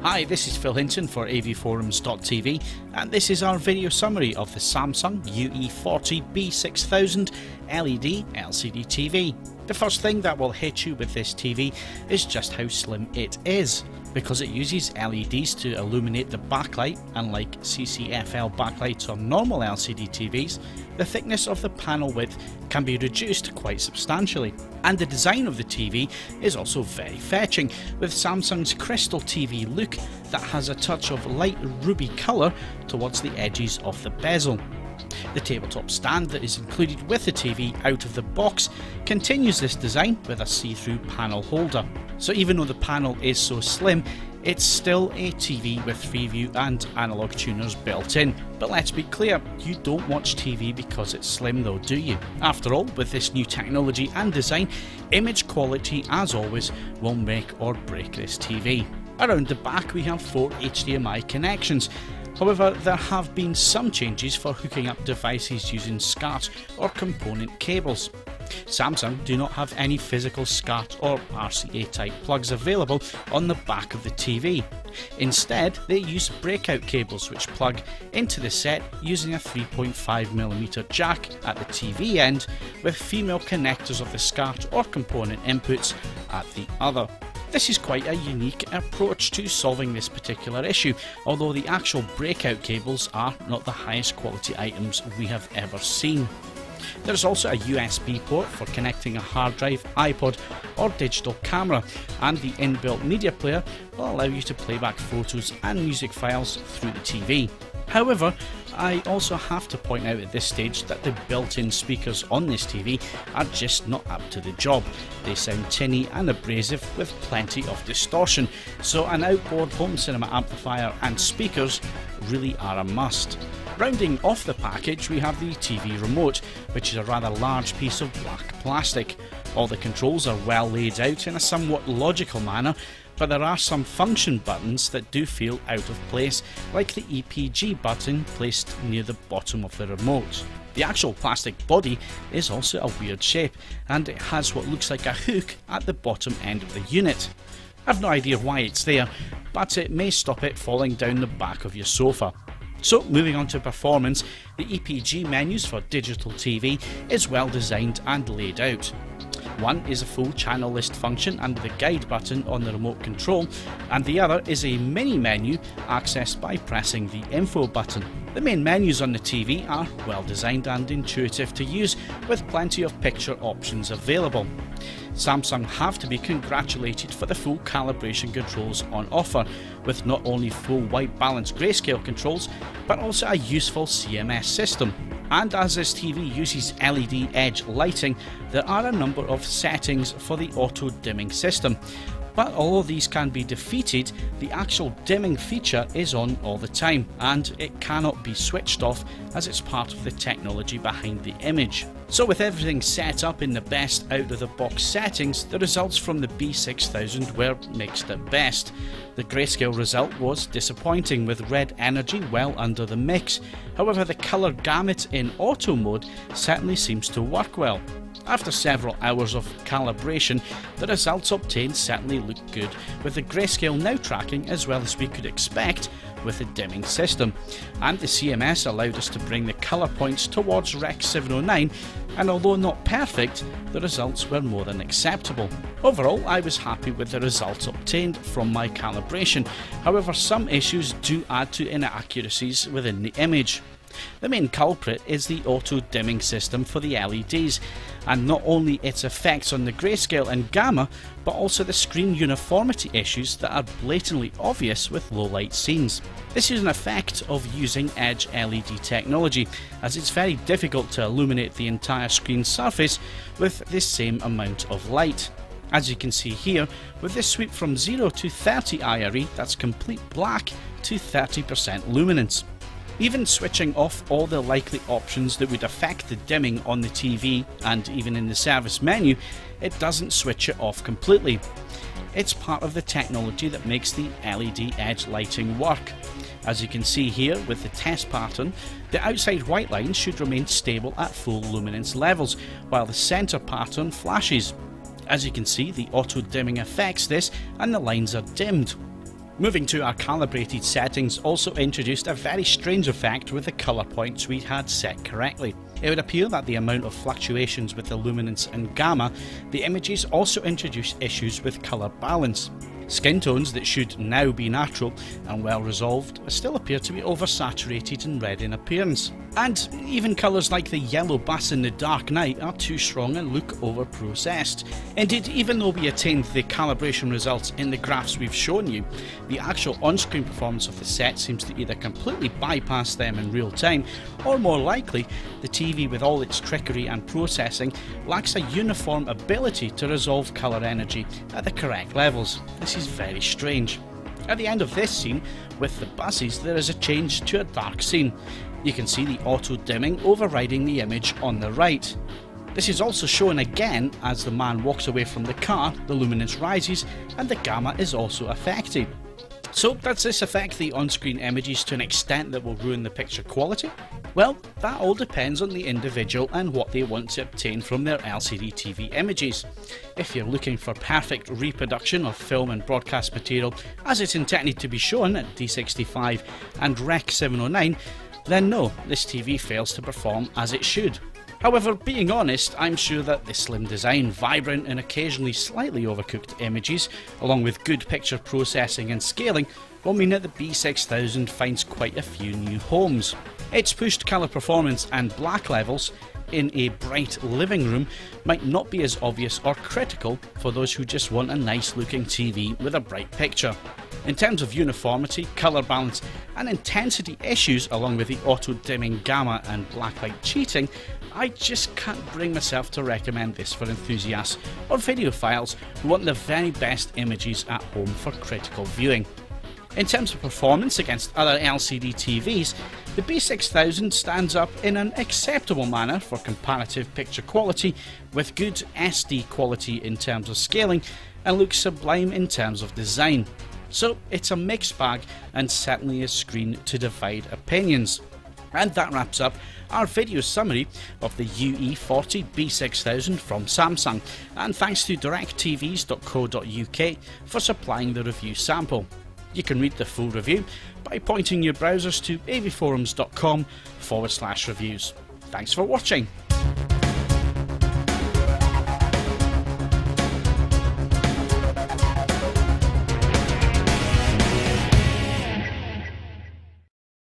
Hi, this is Phil Hinton for avforums.tv and this is our video summary of the Samsung LN46B650 LED LCD TV. The first thing that will hit you with this TV is just how slim it is. Because it uses LEDs to illuminate the backlight, unlike CCFL backlights on normal LCD TVs, the thickness of the panel width can be reduced quite substantially. And the design of the TV is also very fetching, with Samsung's crystal TV look that has a touch of light ruby colour towards the edges of the bezel. The tabletop stand that is included with the TV out of the box continues this design with a see-through panel holder. So even though the panel is so slim, it's still a TV with Freeview and analog tuners built in. But let's be clear, you don't watch TV because it's slim though, do you? After all, with this new technology and design, image quality as always will make or break this TV. Around the back we have 4 HDMI connections. However, there have been some changes for hooking up devices using SCART or component cables. Samsung do not have any physical SCART or RCA type plugs available on the back of the TV. Instead, they use breakout cables which plug into the set using a 3.5mm jack at the TV end, with female connectors of the SCART or component inputs at the other. This is quite a unique approach to solving this particular issue, although the actual breakout cables are not the highest quality items we have ever seen. There's also a USB port for connecting a hard drive, iPod or digital camera, and the inbuilt media player will allow you to play back photos and music files through the TV. However, I also have to point out at this stage that the built-in speakers on this TV are just not up to the job. They sound tinny and abrasive with plenty of distortion, so an outboard home cinema amplifier and speakers really are a must. Rounding off the package we have the TV remote, which is a rather large piece of black plastic. All the controls are well laid out in a somewhat logical manner, but there are some function buttons that do feel out of place, like the EPG button placed near the bottom of the remote. The actual plastic body is also a weird shape, and it has what looks like a hook at the bottom end of the unit. I've no idea why it's there, but it may stop it falling down the back of your sofa. So moving on to performance, the EPG menus for digital TV is well designed and laid out. One is a full channel list function under the guide button on the remote control, and the other is a mini menu accessed by pressing the info button. The main menus on the TV are well designed and intuitive to use, with plenty of picture options available. Samsung have to be congratulated for the full calibration controls on offer, with not only full white balance grayscale controls, but also a useful CMS system. And as this TV uses LED edge lighting, there are a number of settings for the auto dimming system. But although these can be defeated, the actual dimming feature is on all the time, and it cannot be switched off as it's part of the technology behind the image. So with everything set up in the best out of the box settings, the results from the B6000 were mixed at best. The grayscale result was disappointing, with red energy well under the mix. However, the colour gamut in auto mode certainly seems to work well. After several hours of calibration, the results obtained certainly look good, with the grayscale now tracking as well as we could expect with a dimming system. And the CMS allowed us to bring the colour points towards Rec 709, and although not perfect, the results were more than acceptable. Overall, I was happy with the results obtained from my calibration. However, some issues do add to inaccuracies within the image. The main culprit is the auto dimming system for the LEDs, and not only its effects on the grayscale and gamma, but also the screen uniformity issues that are blatantly obvious with low light scenes. This is an effect of using edge LED technology, as it's very difficult to illuminate the entire screen surface with the same amount of light. As you can see here, with this sweep from 0 to 30 IRE, that's complete black to 30% luminance. Even switching off all the likely options that would affect the dimming on the TV and even in the service menu, it doesn't switch it off completely. It's part of the technology that makes the LED edge lighting work. As you can see here with the test pattern, the outside white lines should remain stable at full luminance levels, while the centre pattern flashes. As you can see, the auto dimming affects this and the lines are dimmed. Moving to our calibrated settings also introduced a very strange effect with the colour points we had set correctly. It would appear that the amount of fluctuations with the luminance and gamma, the images also introduce issues with colour balance. Skin tones that should now be natural and well resolved still appear to be oversaturated and red in appearance. And even colours like the yellow bass in the Dark Knight are too strong and look over-processed. Indeed, even though we attained the calibration results in the graphs we've shown you, the actual on-screen performance of the set seems to either completely bypass them in real time, or more likely, the TV with all its trickery and processing lacks a uniform ability to resolve colour energy at the correct levels. This is very strange. At the end of this scene, with the buses, there is a change to a dark scene. You can see the auto dimming overriding the image on the right. This is also shown again as the man walks away from the car, the luminance rises and the gamma is also affected. So does this affect the on-screen images to an extent that will ruin the picture quality? Well, that all depends on the individual and what they want to obtain from their LCD TV images. If you're looking for perfect reproduction of film and broadcast material as it's intended to be shown at D65 and Rec 709, then no, this TV fails to perform as it should. However, being honest, I'm sure that the slim design, vibrant and occasionally slightly overcooked images, along with good picture processing and scaling, will mean that the B6000 finds quite a few new homes. Its pushed colour performance and black levels in a bright living room might not be as obvious or critical for those who just want a nice looking TV with a bright picture. In terms of uniformity, colour balance and intensity issues, along with the auto dimming gamma and blacklight cheating, I just can't bring myself to recommend this for enthusiasts or videophiles who want the very best images at home for critical viewing. In terms of performance against other LCD TVs, the B6000 stands up in an acceptable manner for comparative picture quality, with good SD quality in terms of scaling and looks sublime in terms of design. So it's a mixed bag and certainly a screen to divide opinions. And that wraps up our video summary of the UE40B6000 from Samsung, and thanks to directtvs.co.uk for supplying the review sample. You can read the full review by pointing your browsers to avforums.com/reviews. Thanks for watching.